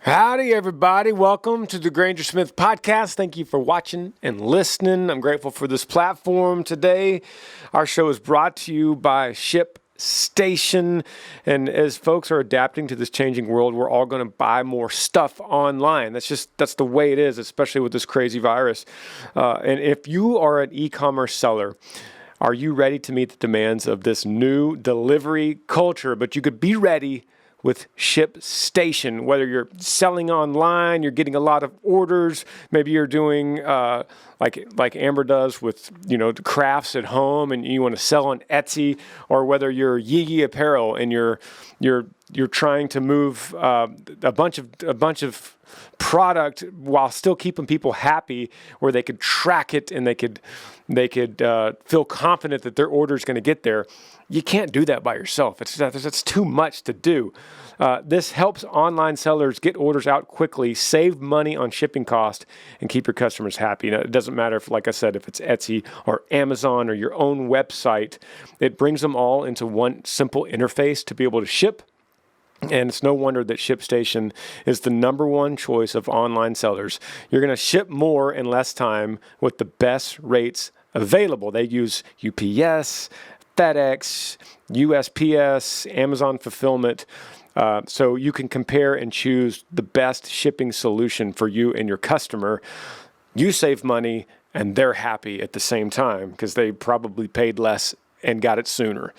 Howdy, everybody. Welcome to the Granger Smith Podcast. Thank you for watching and listening. I'm grateful for this platform today. Our show is brought to you by ShipStation. And as folks are adapting to this changing world, we're all going to buy more stuff online. That's the way it is, especially with this crazy virus. And if you are an e-commerce seller, are you ready to meet the demands of this new delivery culture? But you could be ready with ShipStation. Whether you're selling online, you're getting a lot of orders, maybe you're doing like Amber does with the crafts at home, and you want to sell on Etsy, or whether you're Yee Apparel and you're trying to move a bunch of product while still keeping people happy, where they could track it and they could feel confident that their order is going to get there. You can't do that by yourself. It's too much to do. This helps online sellers get orders out quickly, save money on shipping cost, and keep your customers happy. Now, it doesn't matter if, like I said, if it's Etsy or Amazon or your own website. It brings them all into one simple interface to be able to ship. And it's no wonder that ShipStation is the number one choice of online sellers. You're going to ship more in less time with the best rates available. They use UPS, FedEx, USPS, Amazon Fulfillment. So you can compare and choose the best shipping solution for you and your customer. You save money and they're happy at the same time because they probably paid less and got it sooner.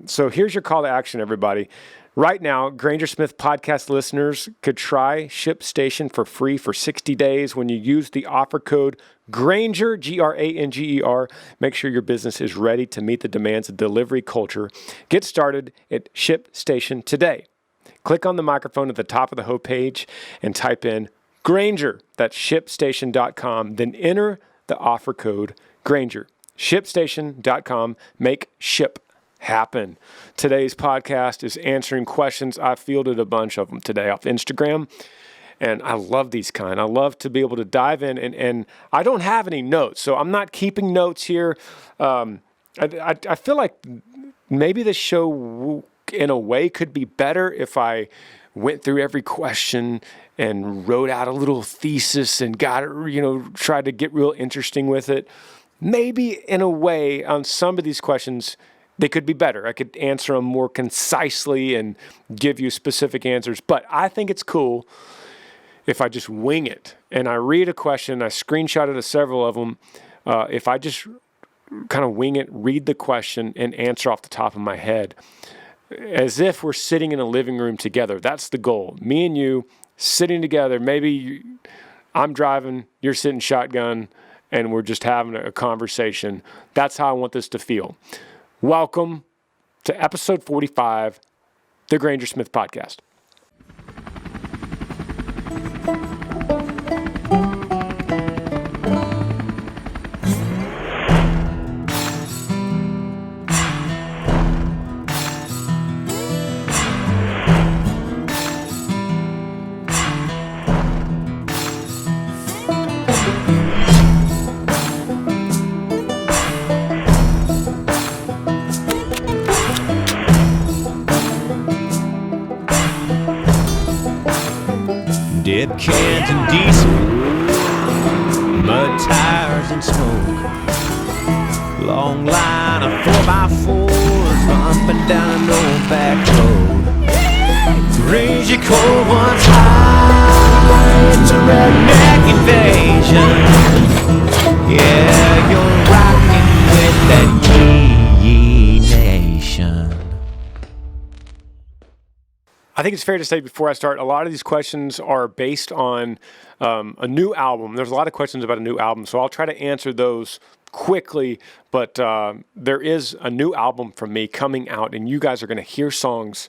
So here's your call to action, everybody. Right now, Granger Smith Podcast listeners could try ShipStation for free for 60 days when you use the offer code Granger, Granger. Make sure your business is ready to meet the demands of delivery culture. Get started at ShipStation today. Click on the microphone at the top of the homepage and type in Granger. That's ShipStation.com. Then enter the offer code Granger. ShipStation.com. Make ship happen. Today's podcast is answering questions. I fielded a bunch of them today off Instagram, and I love these kind. I love to be able to dive in, and I don't have any notes, so I'm not keeping notes here. I feel like maybe this show, in a way, could be better if I went through every question and wrote out a little thesis and got it, tried to get real interesting with it. Maybe in a way on some of these questions, they could be better. I could answer them more concisely and give you specific answers. But I think it's cool if I just wing it and I read a question, I screenshotted several of them. If I just kind of wing it, read the question and answer off the top of my head, as if we're sitting in a living room together. That's the goal. Me and you sitting together. Maybe I'm driving, you're sitting shotgun, and we're just having a conversation. That's how I want this to feel. Welcome to episode 45, the Granger Smith Podcast. Dead cans and diesel, mud tires and smoke. Long line of 4x4s bumping down an old back road. Granger coal once high, it's a redneck invasion. Yeah, you're rocking with that Yee Nation. I think it's fair to say before I start, a lot of these questions are based on a new album. There's a lot of questions about a new album, so I'll try to answer those quickly, but there is a new album from me coming out, and you guys are going to hear songs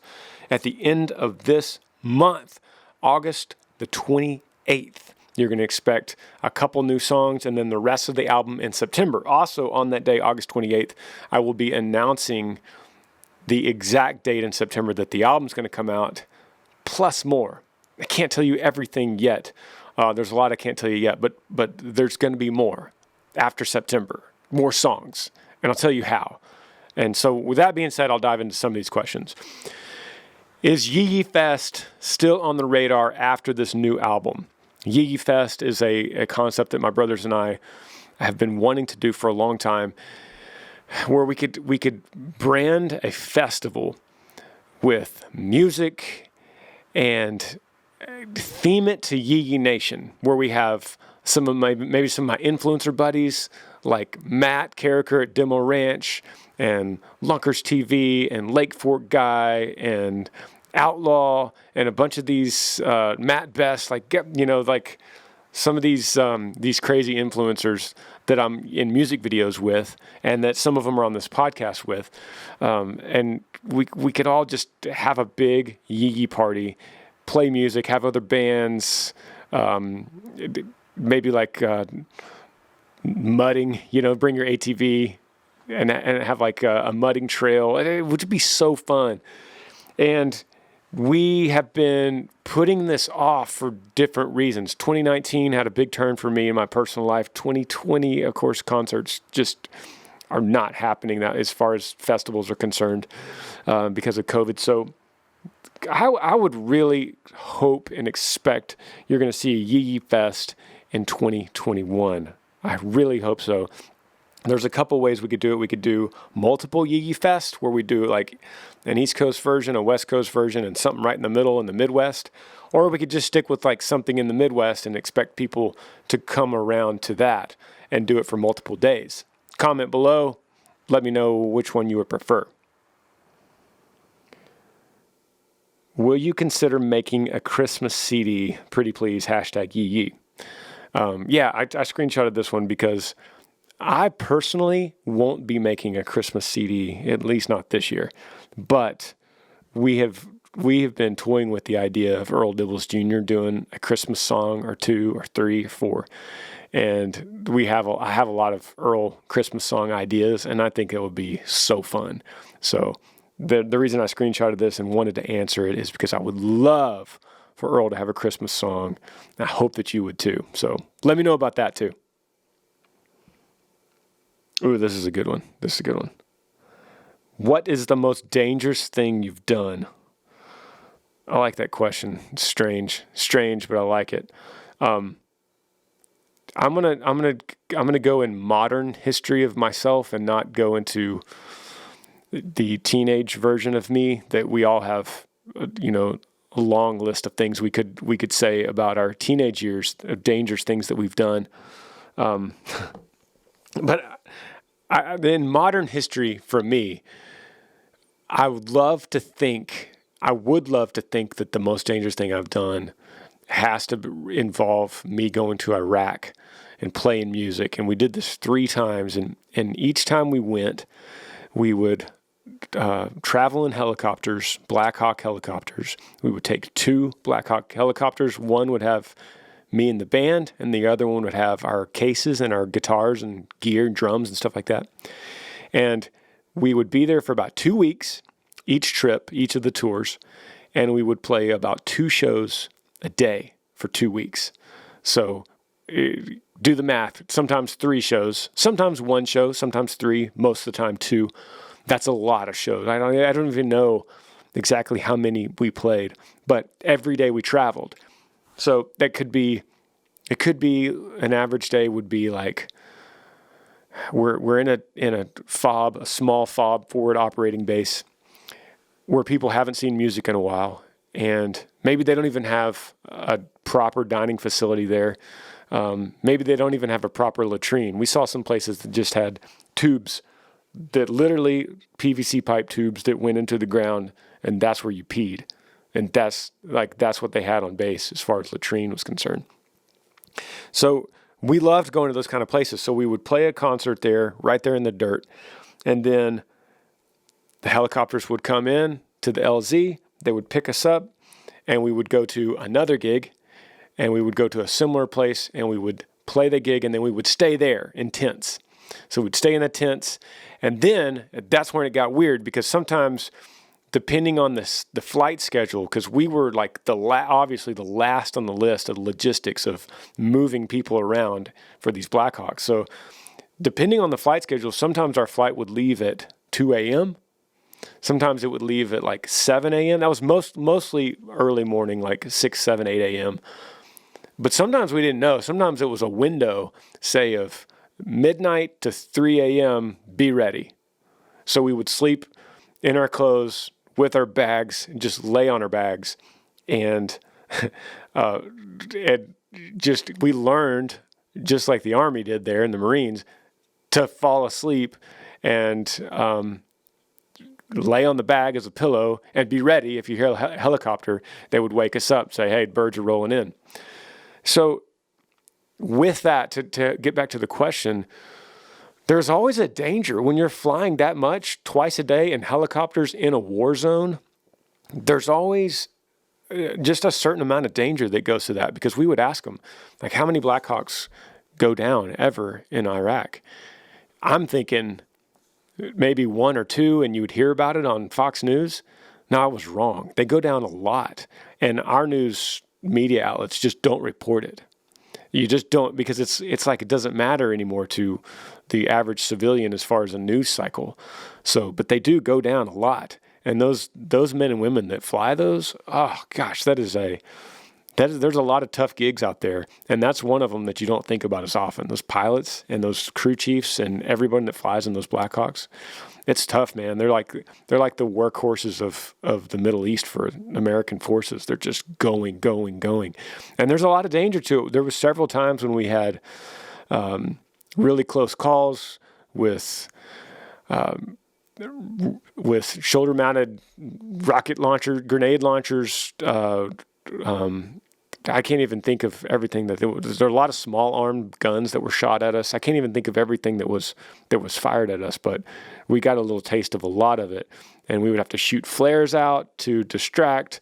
at the end of this month, August the 28th. You're going to expect a couple new songs, and then the rest of the album in September. Also, on that day, August 28th, I will be announcing the exact date in September that the album's going to come out, plus more. I can't tell you everything yet. There's a lot I can't tell you yet, but there's going to be more after September, more songs, and I'll tell you how. And so with that being said, I'll dive into some of these questions. Is Yee Yee Fest still on the radar after this new album? Yee Yee Fest is a concept that my brothers and I have been wanting to do for a long time, where we could brand a festival with music and theme it to Yee Yee Nation, where we have maybe some of my influencer buddies like Matt Carricker at Demo Ranch and Lunkers TV and Lake Fork Guy and Outlaw and a bunch of these Matt Best, like some of these crazy influencers that I'm in music videos with, and that some of them are on this podcast with, and we could all just have a big Yee Yee party, play music, have other bands, maybe like mudding, bring your ATV and have like a mudding trail. It would be so fun. And we have been putting this off for different reasons. 2019 had a big turn for me in my personal life. 2020, of course, concerts just are not happening that as far as festivals are concerned because of COVID. So I would really hope and expect you're going to see a Yee Yee Fest in 2021. I really hope so. There's a couple ways we could do it. We could do multiple Yee Yee Fest, where we do like an East Coast version, a West Coast version, and something right in the middle in the Midwest. Or we could just stick with like something in the Midwest and expect people to come around to that and do it for multiple days. Comment below. Let me know which one you would prefer. Will you consider making a Christmas CD? Pretty please, #Yee Yee. I screenshotted this one because I personally won't be making a Christmas CD, at least not this year. But we have been toying with the idea of Earl Dibbles Jr. doing a Christmas song or 2 or 3 or 4. And I have a lot of Earl Christmas song ideas, and I think it would be so fun. So the reason I screenshotted this and wanted to answer it is because I would love for Earl to have a Christmas song. I hope that you would too. So let me know about that too. Ooh, this is a good one. What is the most dangerous thing you've done? I like that question. It's strange, but I like it. I'm gonna go in modern history of myself and not go into the teenage version of me that we all have, a long list of things we could say about our teenage years, of dangerous things that we've done. But in modern history, for me, I would love to think that the most dangerous thing I've done has to involve me going to Iraq and playing music. And we did this 3 times. And each time we went, we would travel in helicopters, Black Hawk helicopters. We would take 2 Black Hawk helicopters. One would have me and the band, and the other one would have our cases and our guitars and gear and drums and stuff like that. And we would be there for about 2 weeks, each of the tours, and we would play about 2 shows a day for 2 weeks. So do the math. Sometimes 3 shows, sometimes 1 show, sometimes 3, most of the time 2. That's a lot of shows. I don't even know exactly how many we played, but every day we traveled. So it could be an average day would be like we're in a FOB, a small FOB, forward operating base, where people haven't seen music in a while, and maybe they don't even have a proper dining facility there. Maybe they don't even have a proper latrine. We saw some places that just had tubes, that literally PVC pipe tubes that went into the ground, and that's where you peed. And that's what they had on base as far as latrine was concerned. So we loved going to those kind of places. So we would play a concert there, right there in the dirt. And then the helicopters would come in to the LZ. They would pick us up, and we would go to another gig, and we would go to a similar place, and we would play the gig, and then we would stay there in tents. So we'd stay in the tents. And then that's when it got weird, because sometimes, depending on the flight schedule, because we were like obviously the last on the list of logistics of moving people around for these Blackhawks. So depending on the flight schedule, sometimes our flight would leave at 2 a.m. Sometimes it would leave at like 7 a.m. That was mostly early morning, like 6, 7, 8 a.m. But sometimes we didn't know. Sometimes it was a window, say, of midnight to 3 a.m., be ready. So we would sleep in our clothes with our bags, and just lay on our bags. And we learned, just like the Army did there in the Marines, to fall asleep and lay on the bag as a pillow and be ready. If you hear a helicopter, they would wake us up, say, hey, birds are rolling in. So with that, to get back to the question, there's always a danger when you're flying that much twice a day in helicopters in a war zone. There's always just a certain amount of danger that goes to that, because we would ask them, like, how many Blackhawks go down ever in Iraq? I'm thinking maybe 1 or 2, and you would hear about it on Fox News. No, I was wrong. They go down a lot, and our news media outlets just don't report it. You just don't, because it's like it doesn't matter anymore to the average civilian as far as a news cycle. So, but they do go down a lot. And those men and women that fly those, oh gosh, there's a lot of tough gigs out there. And that's one of them that you don't think about as often. Those pilots and those crew chiefs and everyone that flies in those Blackhawks. It's tough, man. They're like the workhorses of the Middle East for American forces. They're just going. And there's a lot of danger to it. There was several times when we had really close calls with shoulder-mounted rocket launcher, grenade launchers. I can't even think of everything that there was. There were a lot of small armed guns that were shot at us. I can't even think of everything that was fired at us, but we got a little taste of a lot of it. And we would have to shoot flares out to distract.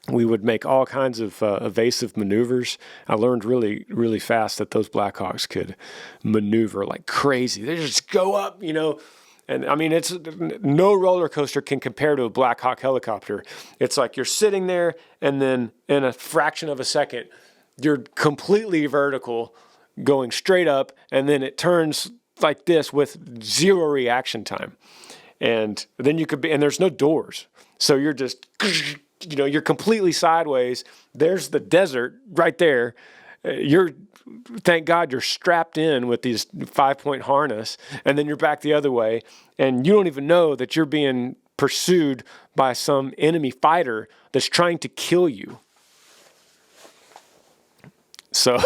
We would make all kinds of evasive maneuvers. I learned really, really fast that those Blackhawks could maneuver like crazy. They just go up, And I mean, it's no roller coaster can compare to a Black Hawk helicopter. It's like you're sitting there, and then in a fraction of a second, you're completely vertical, going straight up, and then it turns like this with zero reaction time. And then you could be, and there's no doors, so you're just, you're completely sideways. There's the desert right there. Thank God you're strapped in with these 5-point harness, and then you're back the other way, and you don't even know that you're being pursued by some enemy fighter that's trying to kill you. So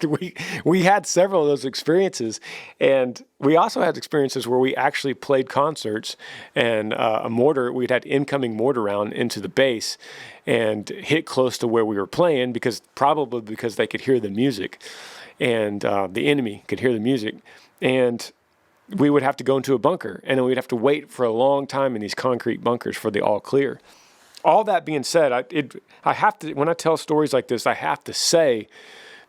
we had several of those experiences, and we also had experiences where we actually played concerts, and we'd had incoming mortar round into the base and hit close to where we were playing, because they could hear the music, and the enemy could hear the music, and we would have to go into a bunker, and then we'd have to wait for a long time in these concrete bunkers for the all clear. All that being said, I have to, when I tell stories like this, I have to say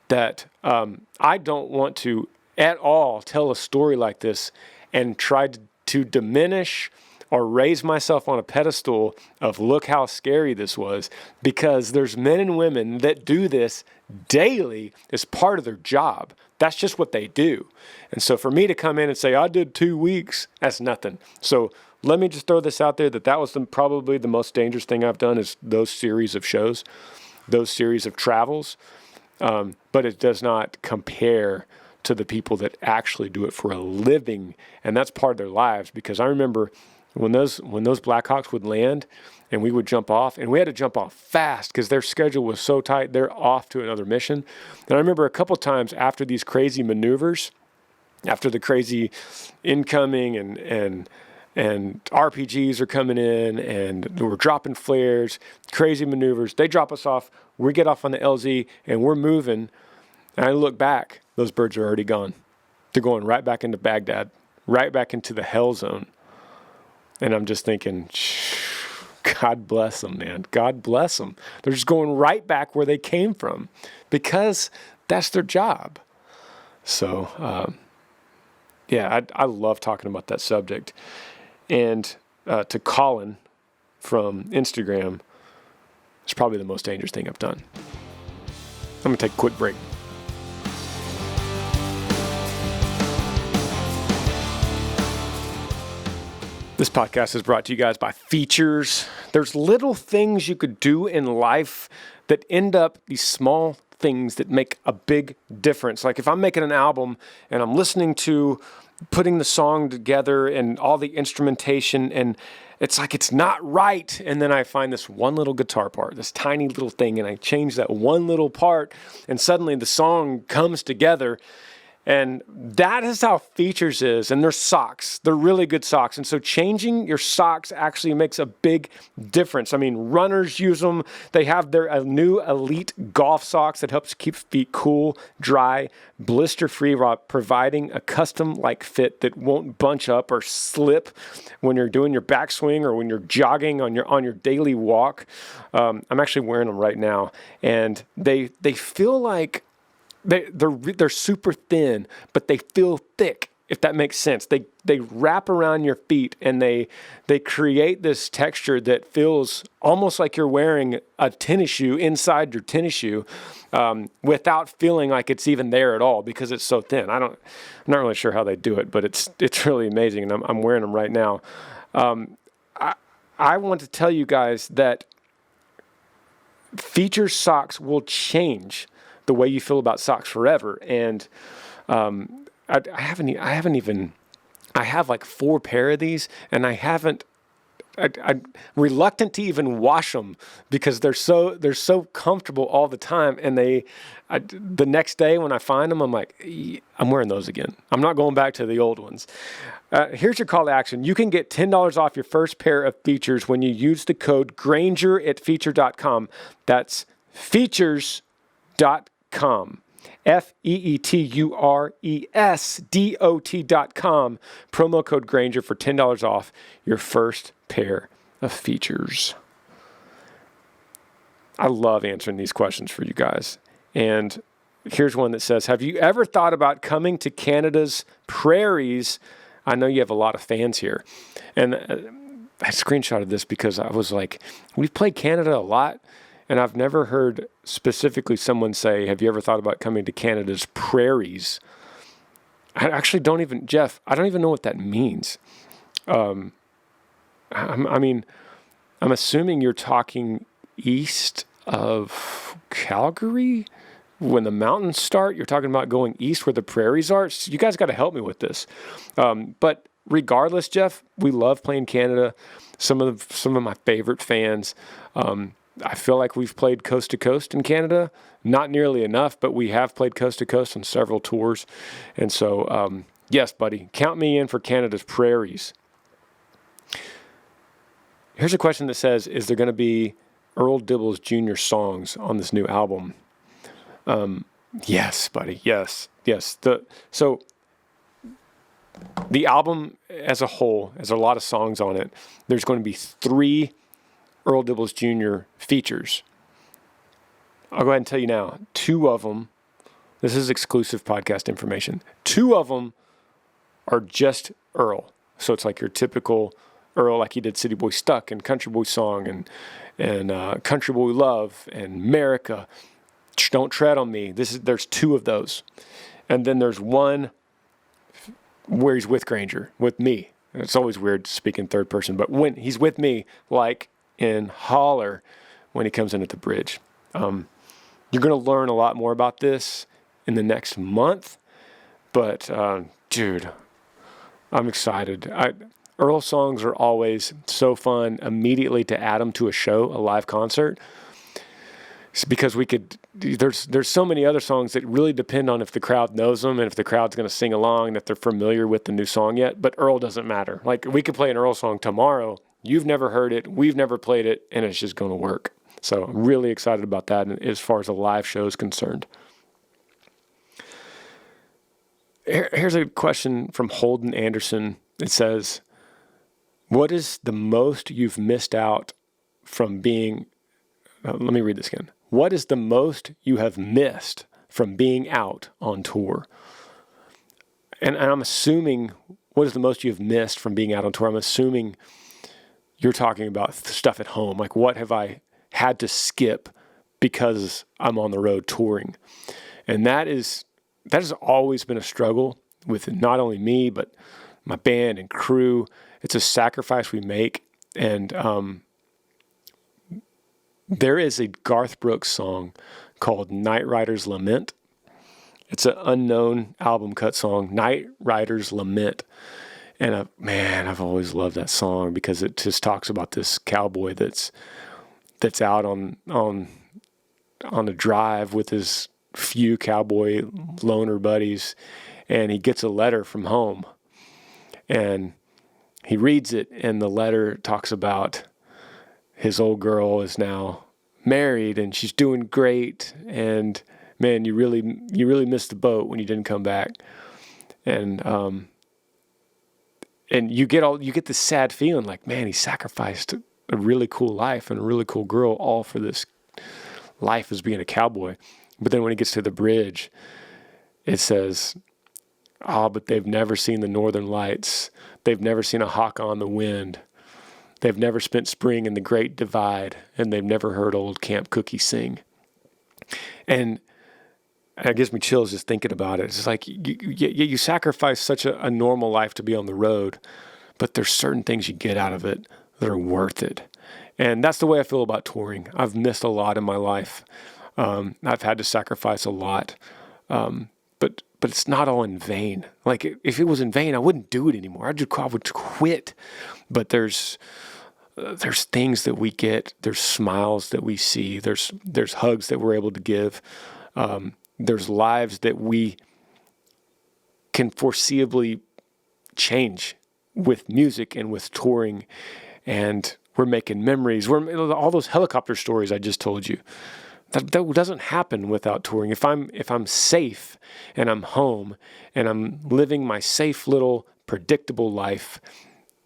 that I don't want to at all tell a story like this and try to diminish or raise myself on a pedestal of look how scary this was, because there's men and women that do this daily as part of their job. That's just what they do. And so for me to come in and say, I did 2 weeks, that's nothing. So let me just throw this out there, that was probably the most dangerous thing I've done, is those series of shows, those series of travels. But it does not compare to the people that actually do it for a living, and that's part of their lives. Because I remember when those Blackhawks would land and we would jump off, and we had to jump off fast because their schedule was so tight, they're off to another mission. And I remember a couple times after these crazy maneuvers, after the crazy incoming and RPGs are coming in, and we're dropping flares, crazy maneuvers. They drop us off. We get off on the LZ, and we're moving. And I look back. Those birds are already gone. They're going right back into Baghdad, right back into the hell zone. And I'm just thinking, God bless them, man. God bless them. They're just going right back where they came from, because that's their job. So, I love talking about that subject. And to Colin from Instagram, it's probably the most dangerous thing I've done. I'm going to take a quick break. This podcast is brought to you guys by Features. There's little things you could do in life that end up these small things that make a big difference. Like if I'm making an album and I'm listening to putting the song together and all the instrumentation, and it's like it's not right, and then I find this one little guitar part, this tiny little thing, and I change that one little part, and suddenly the song comes together. And that is how Features is. And they're socks. They're really good socks. And so changing your socks actually makes a big difference. I mean, runners use them. They have their new elite golf socks that helps keep feet cool, dry, blister-free, while providing a custom-like fit that won't bunch up or slip when you're doing your backswing or when you're jogging on your daily walk. I'm actually wearing them right now. And they feel like they're super thin, but they feel thick, if that makes sense. They wrap around your feet, and they create this texture that feels almost like you're wearing a tennis shoe inside your tennis shoe, without feeling like it's even there at all because it's so thin. I'm not really sure how they do it, but it's really amazing, and I'm wearing them right now. I want to tell you guys that Features socks will change the way you feel about socks forever. And I have like 4 pair of these, and I'm reluctant to even wash them because they're so comfortable all the time. And the next day when I find them, I'm like, I'm wearing those again. I'm not going back to the old ones. Here's your call to action. You can get $10 off your first pair of Features when you use the code Granger at feature.com. That's features.com. FEETURESDOT.com. Promo code Granger for $10 off your first pair of Features. I love answering these questions for you guys. And here's one that says, have you ever thought about coming to Canada's prairies? I know you have a lot of fans here. And I screenshotted this because I was like, we've played Canada a lot, and I've never heard specifically someone say, have you ever thought about coming to Canada's prairies? I actually don't even, Jeff, I don't even know what that means. I'm assuming you're talking east of Calgary when the mountains start. You're talking about going east where the prairies are. So you guys got to help me with this. But regardless, Jeff, we love playing Canada. Some of my favorite fans. I feel like we've played coast to coast in Canada. Not nearly enough, but we have played coast to coast on several tours. And so, yes, buddy, count me in for Canada's prairies. Here's a question that says, is there going to be Earl Dibbles Jr. songs on this new album? Yes, buddy. Yes. So the album as a whole has a lot of songs on it. There's going to be 3 Earl Dibbles Jr. features. I'll go ahead and tell you now, 2 of them, this is exclusive podcast information, 2 of them are just Earl. So it's like your typical Earl, like he did City Boy Stuck and Country Boy Song and Country Boy Love and America, Don't Tread on Me. There's 2 of those. And then there's one where he's with Granger, with me. It's always weird speaking third person, but when he's with me, like in Holler, when he comes in at the bridge. You're going to learn a lot more about this in the next month, but dude, I'm excited. Earl songs are always so fun immediately to add them to a show, a live concert. It's because there's so many other songs that really depend on if the crowd knows them and if the crowd's going to sing along and if they're familiar with the new song yet. But Earl doesn't matter. Like, we could play an Earl song tomorrow. You've never heard it. We've never played it, and it's just going to work. So I'm really excited about that as far as a live show is concerned. Here's a question from Holden Anderson. It says, what is the most you've missed out from being... let me read this again. What is the most you have missed from being out on tour? And I'm assuming, what is the most you've missed from being out on tour? I'm assuming you're talking about stuff at home. Like, what have I had to skip because I'm on the road touring? And that has always been a struggle with not only me, but my band and crew. It's a sacrifice we make. And there is a Garth Brooks song called Night Rider's Lament. It's an unknown album cut song, Night Rider's Lament. And I've always loved that song because it just talks about this cowboy that's out on a drive with his few cowboy loner buddies, and he gets a letter from home, and he reads it, and the letter talks about his old girl is now married and she's doing great, and man, you really missed the boat when you didn't come back. And you get this sad feeling like, man, he sacrificed a really cool life and a really cool girl all for this life as being a cowboy. But then when he gets to the bridge, it says, but they've never seen the northern lights. They've never seen a hawk on the wind. They've never spent spring in the Great Divide, and they've never heard old Camp Cookie sing. And it gives me chills just thinking about it. It's like you sacrifice such a normal life to be on the road, but there's certain things you get out of it that are worth it. And that's the way I feel about touring. I've missed a lot in my life. I've had to sacrifice a lot. But it's not all in vain. Like, if it was in vain, I wouldn't do it anymore. I would quit. But there's things that we get. There's smiles that we see. There's hugs that we're able to give. There's lives that we can foreseeably change with music and with touring, and we're making memories. All those helicopter stories I just told you, that doesn't happen without touring. If I'm safe and I'm home and I'm living my safe little predictable life,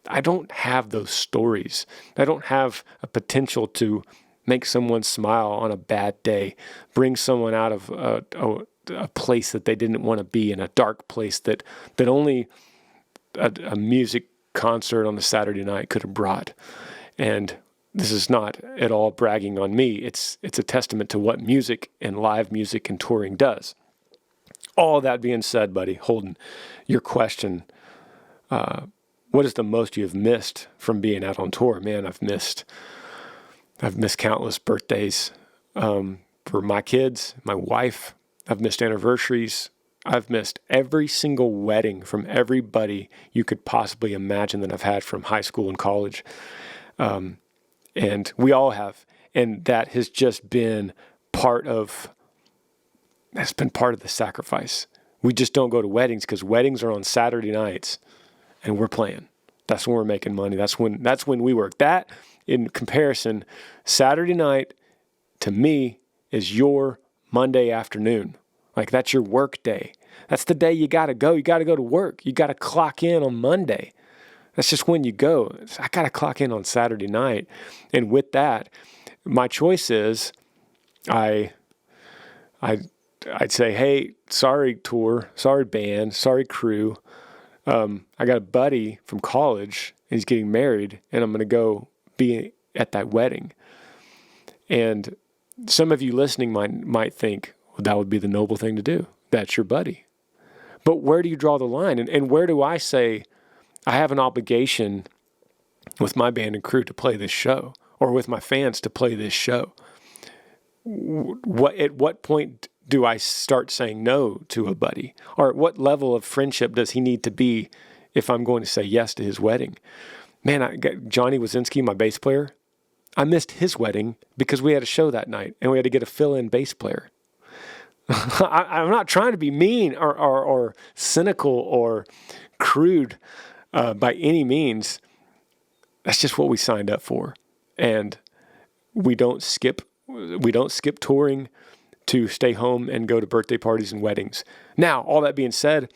I don't have those stories. I don't have a potential to make someone smile on a bad day, bring someone out of a place that they didn't want to be in, a dark place that only a music concert on a Saturday night could have brought. And this is not at all bragging on me. It's a testament to what music and live music and touring does. All that being said, buddy, Holden, your question, what is the most you have missed from being out on tour? Man, I've missed countless birthdays for my kids, my wife. I've missed anniversaries. I've missed every single wedding from everybody you could possibly imagine that I've had from high school and college. And we all have. And that has just been part of the sacrifice. We just don't go to weddings because weddings are on Saturday nights and we're playing. That's when we're making money. That's when we work. That, in comparison, Saturday night to me is your Monday afternoon. Like, that's your work day. That's the day you got to go. You got to go to work. You got to clock in on Monday. That's just when you go. I got to clock in on Saturday night. And with that, my choice is I'd say, hey, sorry tour, sorry band, sorry crew. I got a buddy from college, and he's getting married, and I'm going to go be at that wedding. And some of you listening might think, well, that would be the noble thing to do. That's your buddy. But where do you draw the line? And where do I say I have an obligation with my band and crew to play this show, or with my fans to play this show? At what point do I start saying no to a buddy? Or at what level of friendship does he need to be if I'm going to say yes to his wedding? Man, Johnny Wazinski, my bass player, I missed his wedding because we had a show that night and we had to get a fill-in bass player. I'm not trying to be mean or cynical or crude by any means. That's just what we signed up for. And we don't skip touring to stay home and go to birthday parties and weddings. Now, all that being said,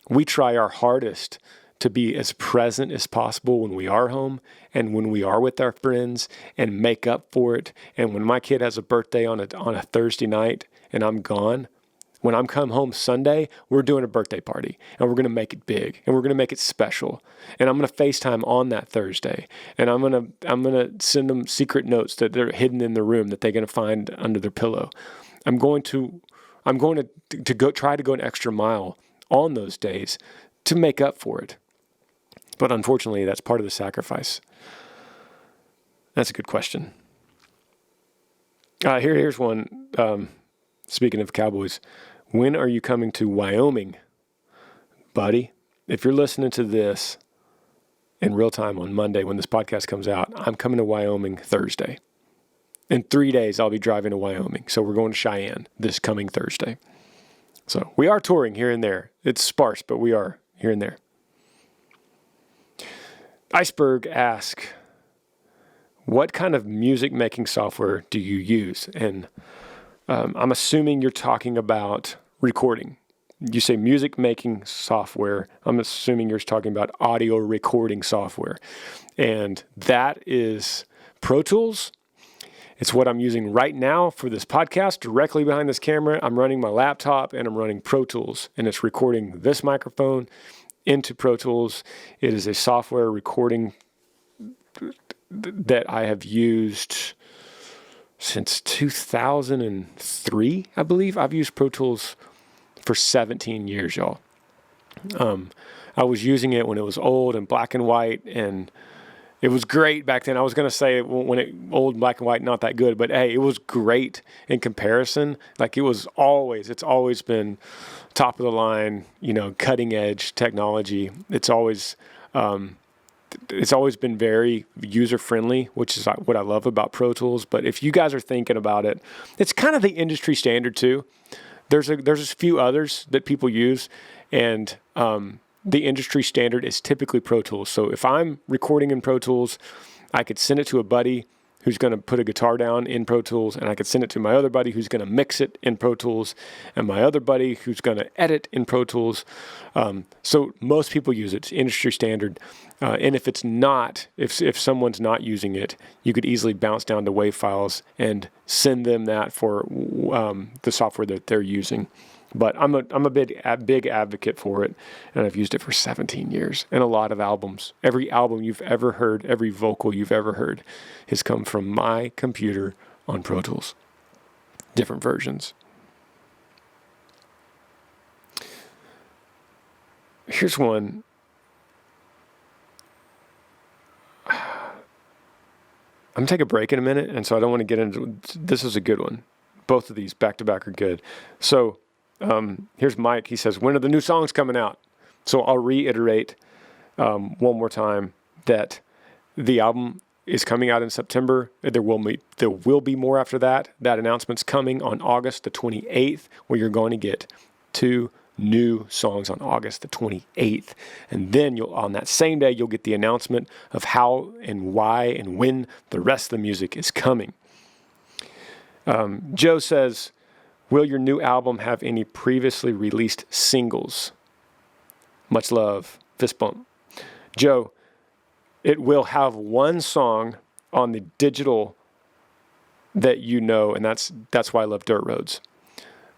we try our hardest to be as present as possible when we are home and when we are with our friends and make up for it. And when my kid has a birthday on a Thursday night and I'm gone, when I'm come home Sunday, we're doing a birthday party and we're going to make it big and we're going to make it special. And I'm going to FaceTime on that Thursday, and I'm going to send them secret notes that they're hidden in the room that they're going to find under their pillow. I'm going to go try to go an extra mile on those days to make up for it. But unfortunately, that's part of the sacrifice. That's a good question. Here's one. Speaking of cowboys, when are you coming to Wyoming, buddy? If you're listening to this in real time on Monday when this podcast comes out, I'm coming to Wyoming Thursday. In 3 days, I'll be driving to Wyoming. So we're going to Cheyenne this coming Thursday. So we are touring here and there. It's sparse, but we are here and there. Iceberg asks, what kind of music making software do you use? And I'm assuming you're talking about recording. You say music making software. I'm assuming you're talking about audio recording software. And that is Pro Tools. It's what I'm using right now for this podcast. Directly behind this camera, I'm running my laptop and I'm running Pro Tools. And it's recording this microphone into Pro Tools. It is a software recording that I have used since 2003, I believe. I've used Pro Tools for 17 years, y'all. I was using it when it was old and black and white, and it was great back then. I was going to say old black and white, not that good, but hey, it was great in comparison. Like it's always been top of the line, cutting edge technology. It's always been very user friendly, which is what I love about Pro Tools. But if you guys are thinking about it, it's kind of the industry standard too. There's a few others that people use, and the industry standard is typically Pro Tools. So if I'm recording in Pro Tools, I could send it to a buddy who's going to put a guitar down in Pro Tools, and I could send it to my other buddy who's going to mix it in Pro Tools, and my other buddy who's going to edit in Pro Tools. So most people use it. It's industry standard. And if it's not, if someone's not using it, you could easily bounce down to WAV files and send them that for the software that they're using. But I'm a big advocate for it, and I've used it for 17 years. And a lot of albums, every album you've ever heard, every vocal you've ever heard, has come from my computer on Pro Tools. Different versions. Here's one. I'm gonna take a break in a minute, and so I don't want to get into. This is a good one. Both of these back to back are good. So. Here's Mike. He says, when are the new songs coming out? So I'll reiterate one more time that the album is coming out in September. There will be more after that. That announcement's coming on August the 28th, where you're going to get 2 new songs on August the 28th. And then on that same day, you'll get the announcement of how and why and when the rest of the music is coming. Joe says, will your new album have any previously released singles? Much love. Fist bump. Joe, it will have one song on the digital that and that's why I love Dirt Roads.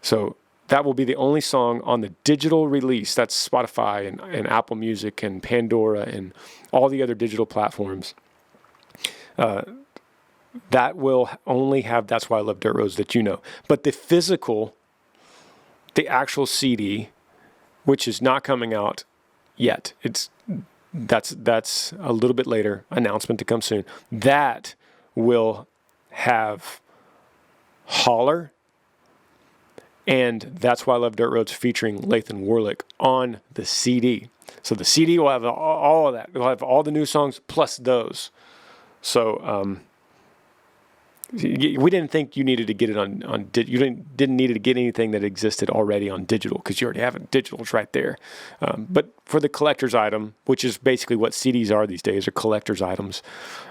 So that will be the only song on the digital release. That's Spotify and Apple Music and Pandora and all the other digital platforms. That will only have That's Why I Love Dirt Roads that But the actual CD, which is not coming out yet, that's a little bit later, announcement to come soon. That will have Holler and That's Why I Love Dirt Roads featuring Lathan Warlick on the CD. So the CD will have all of that. It'll have all the new songs plus those. So, we didn't think you needed to get it on you didn't need to get anything that existed already on digital because you already have it. Digital's right there. But for the collector's item, which is basically what CDs are these days, are collector's items,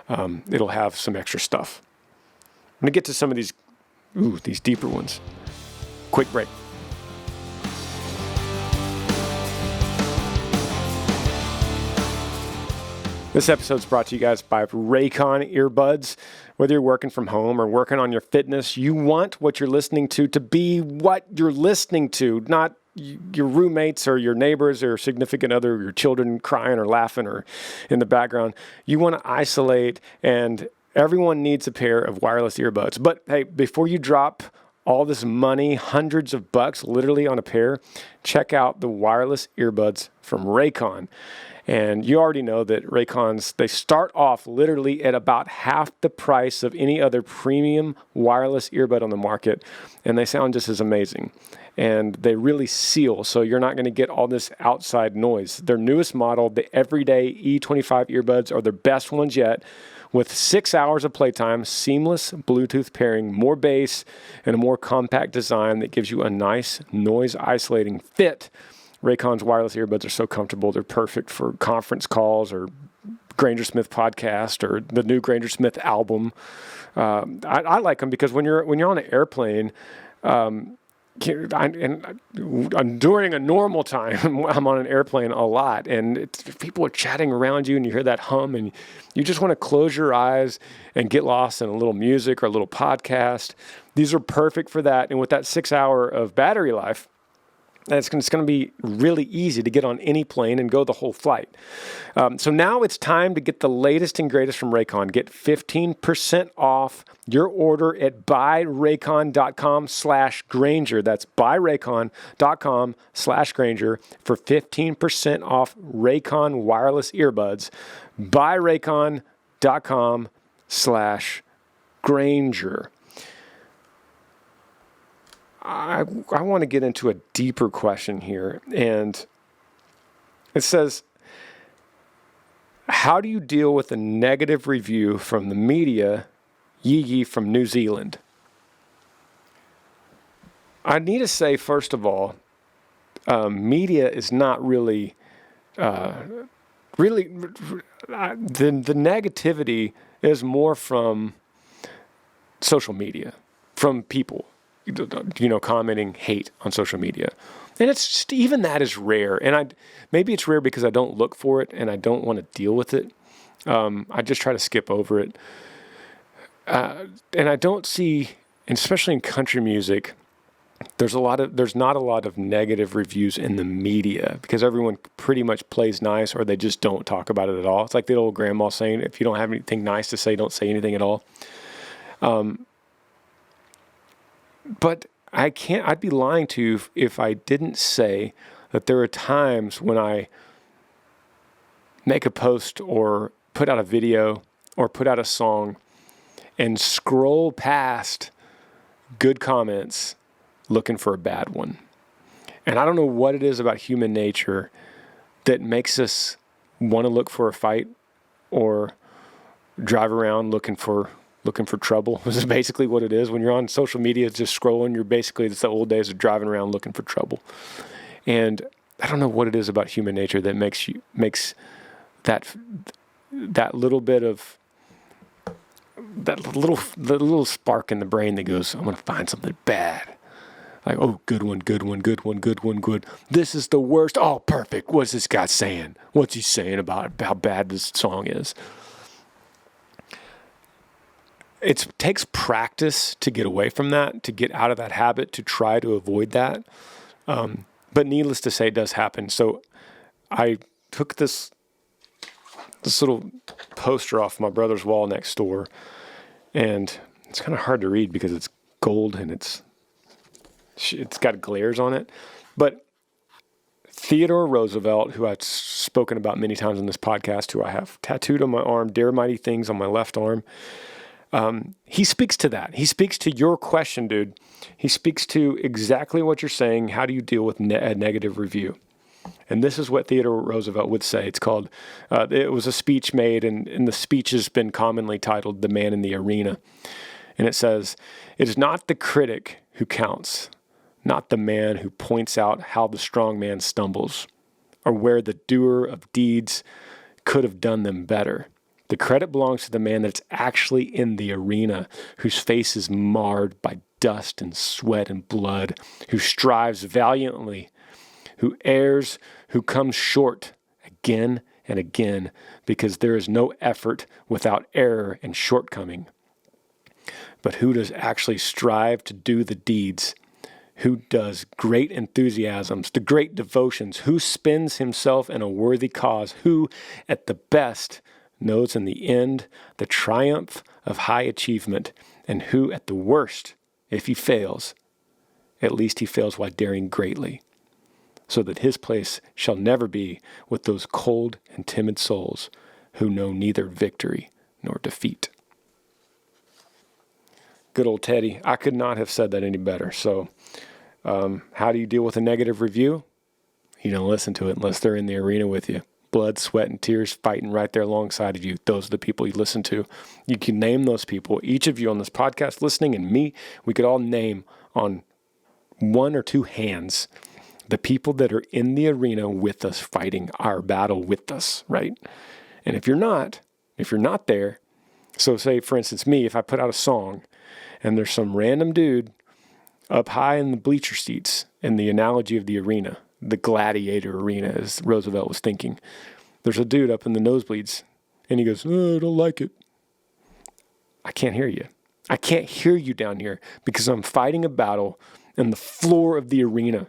it'll have some extra stuff. I'm going to get to some of these deeper ones. Quick break. This episode is brought to you guys by Raycon earbuds. Whether you're working from home or working on your fitness, you want what you're listening to be what you're listening to, not your roommates or your neighbors or significant other, or your children crying or laughing or in the background. You want to isolate, and everyone needs a pair of wireless earbuds. But hey, before you drop all this money, hundreds of bucks literally on a pair, check out the wireless earbuds from Raycon. And you already know that Raycons, they start off literally at about half the price of any other premium wireless earbud on the market, and they sound just as amazing. And they really seal, so you're not going to get all this outside noise. Their newest model, the Everyday E25 earbuds, are their best ones yet, with 6 hours of playtime, seamless Bluetooth pairing, more bass, and a more compact design that gives you a nice noise-isolating fit. Raycon's wireless earbuds are so comfortable. They're perfect for conference calls or Granger Smith Podcast or the new Granger Smith album. I like them because when you're on an airplane, during a normal time, I'm on an airplane a lot, and people are chatting around you, and you hear that hum, and you just want to close your eyes and get lost in a little music or a little podcast. These are perfect for that, and with that 6 hour of battery life, it's going to be really easy to get on any plane and go the whole flight. So now it's time to get the latest and greatest from Raycon. Get 15% off your order at buyraycon.com/Granger. That's buyraycon.com/Granger for 15% off Raycon wireless earbuds. buyraycon.com/Granger. I want to get into a deeper question here, and it says, how do you deal with a negative review from the media, Yee from New Zealand? I need to say, first of all, media is not really, the negativity is more from social media, from people, commenting hate on social media. And it's just, even that is rare. And maybe it's rare because I don't look for it and I don't want to deal with it. I just try to skip over it. And I don't see, and especially in country music, there's not a lot of negative reviews in the media because everyone pretty much plays nice, or they just don't talk about it at all. It's like the old grandma saying, if you don't have anything nice to say, don't say anything at all. But I'd be lying to you if I didn't say that there are times when I make a post or put out a video or put out a song and scroll past good comments looking for a bad one. And I don't know what it is about human nature that makes us want to look for a fight or drive around looking for trouble. This is basically what it is. When you're on social media, just scrolling, it's the old days of driving around looking for trouble. And I don't know what it is about human nature that makes that little bit of that little spark in the brain that goes, I'm going to find something bad. Like, oh, good one. This is the worst. Oh, perfect. What's this guy saying? What's he saying about how bad this song is? It takes practice to get away from that, to get out of that habit, to try to avoid that. But needless to say, it does happen. So I took this little poster off my brother's wall next door, and it's kind of hard to read because it's gold and it's got glares on it. But Theodore Roosevelt, who I've spoken about many times on this podcast, who I have tattooed on my arm, Dare Mighty Things on my left arm, he speaks to that. He speaks to your question, dude. He speaks to exactly what you're saying. How do you deal with a negative review? And this is what Theodore Roosevelt would say. It's called, it was a speech made, and the speech has been commonly titled The Man in the Arena. And it says, it is not the critic who counts, not the man who points out how the strong man stumbles, or where the doer of deeds could have done them better. The credit belongs to the man that's actually in the arena, whose face is marred by dust and sweat and blood, who strives valiantly, who errs, who comes short again and again, because there is no effort without error and shortcoming. But who does actually strive to do the deeds? Who does great enthusiasms, the great devotions? Who spends himself in a worthy cause? Who, at the best, knows in the end the triumph of high achievement? And who, at the worst, if he fails, at least he fails while daring greatly. so that his place shall never be with those cold and timid souls who know neither victory nor defeat. Good old Teddy. I could not have said that any better. So how do you deal with a negative review? You don't listen to it unless they're in the arena with you. Blood, sweat, and tears fighting right there alongside of you. Those are the people you listen to. You can name those people. Each of you on this podcast listening and me, we could all name on one or two hands the people that are in the arena with us, fighting our battle with us, right? And if you're not there, so say, for instance, me, if I put out a song and there's some random dude up high in the bleacher seats, in the analogy of the arena, the gladiator arena, as Roosevelt was thinking. There's a dude up in the nosebleeds, and he goes, "Oh, I don't like it." I can't hear you. I can't hear you down here because I'm fighting a battle on the floor of the arena.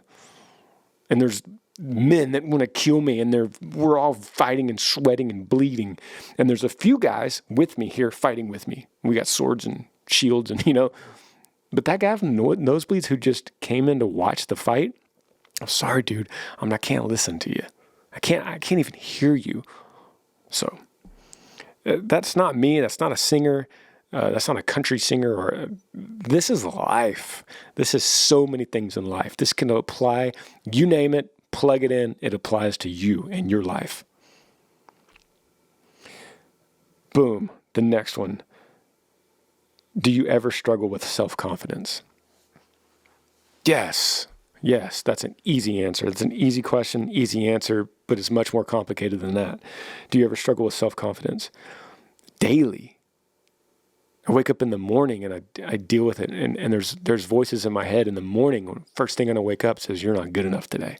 And there's men that want to kill me, and we're all fighting and sweating and bleeding. And there's a few guys with me here fighting with me. We got swords and shields and, But that guy from nosebleeds who just came in to watch the fight, I'm sorry, dude. I can't listen to you. I can't even hear you. So that's not me. That's not a singer. That's not a country singer. This is life. This is so many things in life. This can apply. You name it, plug it in. It applies to you and your life. Boom. The next one. Do you ever struggle with self-confidence? Yes, that's an easy answer. It's an easy question, easy answer, but it's much more complicated than that. Do you ever struggle with self-confidence? Daily. I wake up in the morning and I deal with it, and there's voices in my head in the morning. First thing when I wake up says, "You're not good enough today.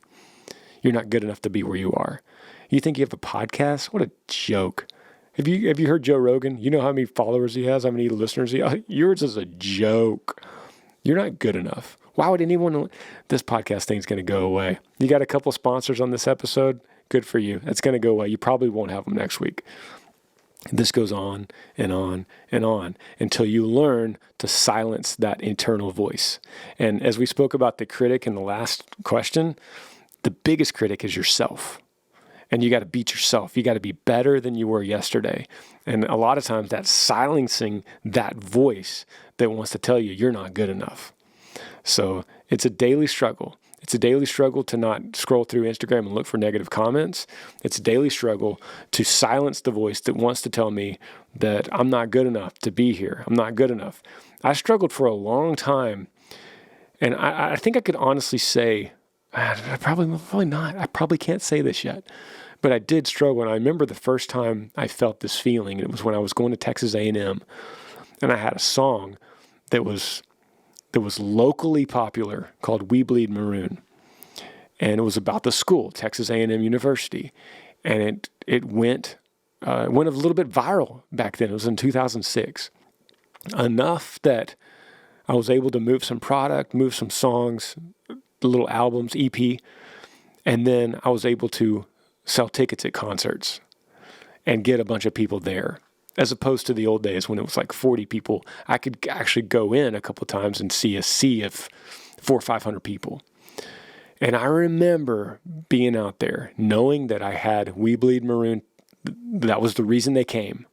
You're not good enough to be where you are. You think you have a podcast? What a joke." Have you heard Joe Rogan? You know how many followers he has, how many listeners he has? Yours is a joke. You're not good enough. Why would anyone? This podcast thing's going to go away. You got a couple sponsors on this episode? Good for you. It's going to go away. You probably won't have them next week. This goes on and on and on until you learn to silence that internal voice. And as we spoke about the critic in the last question, the biggest critic is yourself. And you got to beat yourself. You got to be better than you were yesterday. And a lot of times that's silencing that voice that wants to tell you you're not good enough. So it's a daily struggle. It's a daily struggle to not scroll through Instagram and look for negative comments. It's a daily struggle to silence the voice that wants to tell me that I'm not good enough to be here. I'm not good enough. I struggled for a long time. And I think I could honestly say, probably not. I probably can't say this yet. But I did struggle. And I remember the first time I felt this feeling. It was when I was going to Texas A&M. And I had a song that was locally popular called "We Bleed Maroon." And it was about the school, Texas A&M University. And it went a little bit viral back then. It was in 2006. Enough that I was able to move some product, move some songs, little albums, EP. And then I was able to sell tickets at concerts and get a bunch of people there. As opposed to the old days when it was like 40 people, I could actually go in a couple times and see a sea of 400 or 500 people. And I remember being out there, knowing that I had "We Bleed Maroon." That was the reason they came.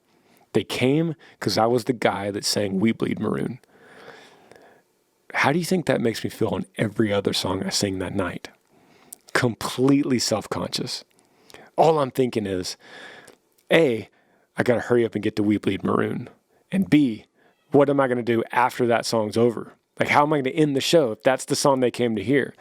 They came because I was the guy that sang "We Bleed Maroon." How do you think that makes me feel on every other song I sing that night? Completely self-conscious. All I'm thinking is, A, I got to hurry up and get to "We Bleed Maroon." And B, what am I going to do after that song's over? Like, how am I going to end the show if that's the song they came to hear?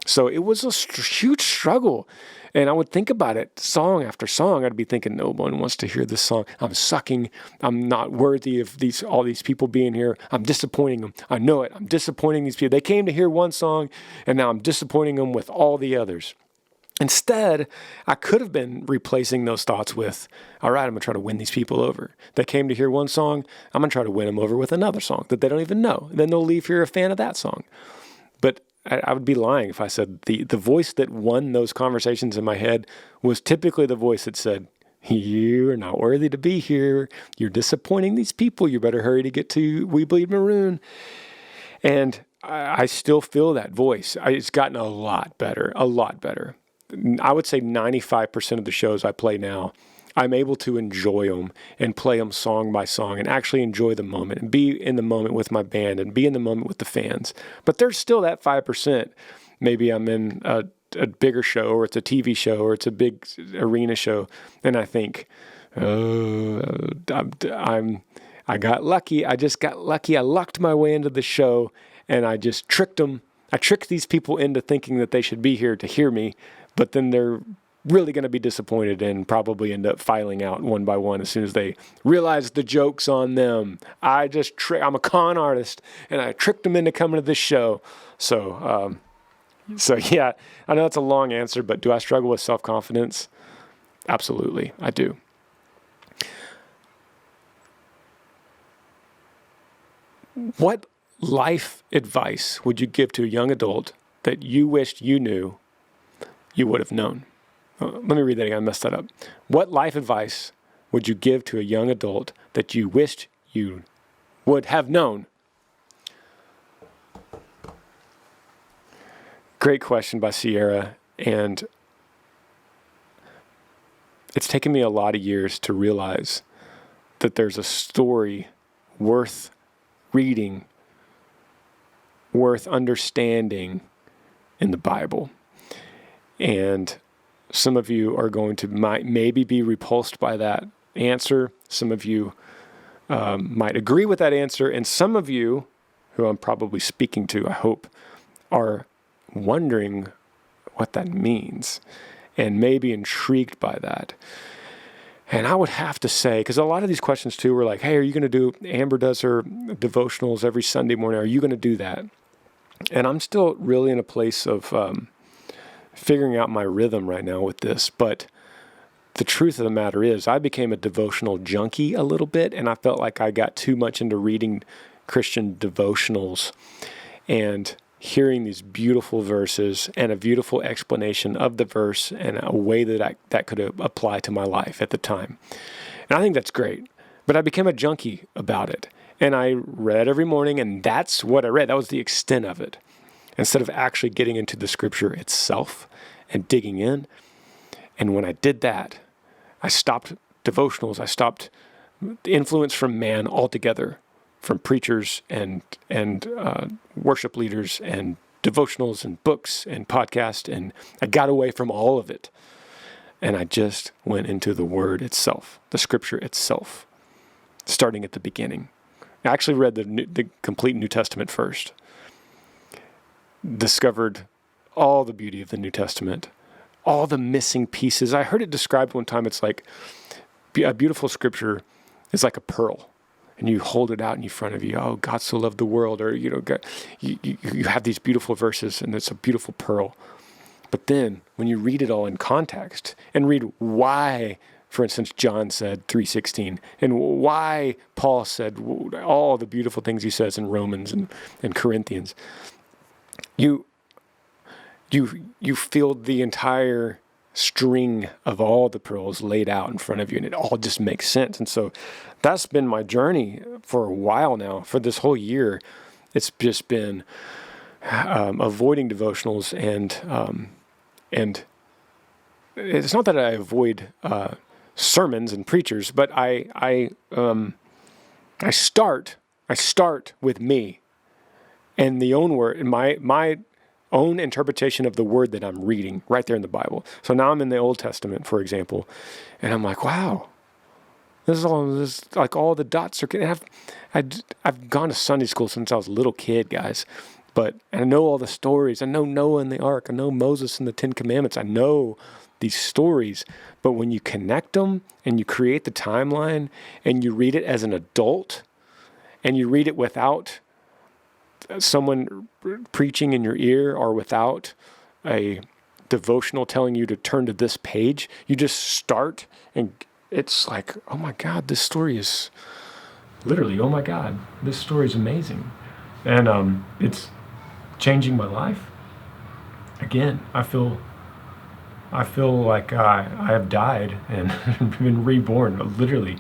So it was a huge struggle. And I would think about it song after song. I'd be thinking, no one wants to hear this song. I'm sucking. I'm not worthy of all these people being here. I'm disappointing them. I know it. I'm disappointing these people. They came to hear one song, and now I'm disappointing them with all the others. Instead, I could have been replacing those thoughts with, all right, I'm going to try to win these people over. They came to hear one song, I'm going to try to win them over with another song that they don't even know. And then they'll leave here a fan of that song. But I would be lying if I said the voice that won those conversations in my head was typically the voice that said, "You are not worthy to be here. You're disappointing these people. You better hurry to get to "We Bleed Maroon." And I still feel that voice. It's gotten a lot better. I would say 95% of the shows I play now, I'm able to enjoy them and play them song by song and actually enjoy the moment and be in the moment with my band and be in the moment with the fans. But there's still that 5%. Maybe I'm in a bigger show, or it's a TV show, or it's a big arena show, and I think, I got lucky. I just got lucky. I lucked my way into the show, and I just tricked them. I tricked these people into thinking that they should be here to hear me, but then they're really going to be disappointed and probably end up filing out one by one as soon as they realize the joke's on them. I'm a con artist, and I tricked them into coming to this show. So yeah, I know that's a long answer, but do I struggle with self-confidence? Absolutely, I do. What life advice would you give to a young adult that you wished you knew you would have known? Let me read that again. I messed that up. What life advice would you give to a young adult that you wished you would have known? Great question by Sierra. And it's taken me a lot of years to realize that there's a story worth reading, worth understanding in the Bible. And some of you are going to maybe be repulsed by that answer. Some of you might agree with that answer. And some of you, who I'm probably speaking to, I hope, are wondering what that means and maybe intrigued by that. And I would have to say, because a lot of these questions too were like, hey, are you going to do, Amber does her devotionals every Sunday morning. Are you going to do that? And I'm still really in a place of figuring out my rhythm right now with this. But the truth of the matter is I became a devotional junkie a little bit, and I felt like I got too much into reading Christian devotionals and hearing these beautiful verses and a beautiful explanation of the verse and a way that could apply to my life at the time. And I think that's great. But I became a junkie about it. And I read every morning, and that's what I read. That was the extent of it. Instead of actually getting into the scripture itself and digging in. And when I did that, I stopped devotionals. I stopped the influence from man altogether, from preachers and worship leaders and devotionals and books and podcasts. And I got away from all of it. And I just went into the word itself, the scripture itself, starting at the beginning. I actually read the complete New Testament first. Discovered all the beauty of the New Testament, all the missing pieces. I heard it described one time. It's like a beautiful scripture is like a pearl, and you hold it out in front of you. Oh, God so loved the world, or God, you have these beautiful verses, and it's a beautiful pearl. But then when you read it all in context and read why, for instance, John said 3:16, and why Paul said all the beautiful things he says in Romans and Corinthians, you feel the entire string of all the pearls laid out in front of you, and it all just makes sense. And so that's been my journey for a while now. For this whole year, it's just been avoiding devotionals, and it's not that I avoid sermons and preachers, but I start with me and the own word, my own interpretation of the word that I'm reading right there in the Bible. So now I'm in the Old Testament, for example, and I'm like, wow, this like all the dots are. I've gone to Sunday school since I was a little kid, guys, but I know all the stories. I know Noah and the Ark. I know Moses and the Ten Commandments. I know these stories, but when you connect them and you create the timeline and you read it as an adult and you read it without someone preaching in your ear or without a devotional telling you to turn to this page, you just start and it's like, oh my God, this story is literally, oh my God, this story is amazing. And it's changing my life. Again, I feel like I have died and been reborn, literally.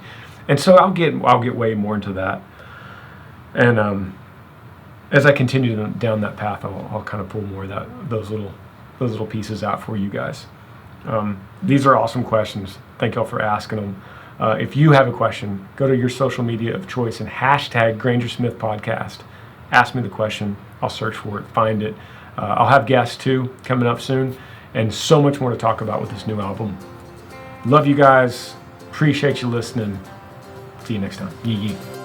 And so I'll get way more into that. And as I continue down that path, I'll kind of pull more of those little pieces out for you guys. These are awesome questions. Thank y'all for asking them. If you have a question, go to your social media of choice and hashtag Granger Smith Podcast. Ask me the question. I'll search for it, find it. I'll have guests too coming up soon, and so much more to talk about with this new album. Love you guys. Appreciate you listening. See you next time. Yee yee.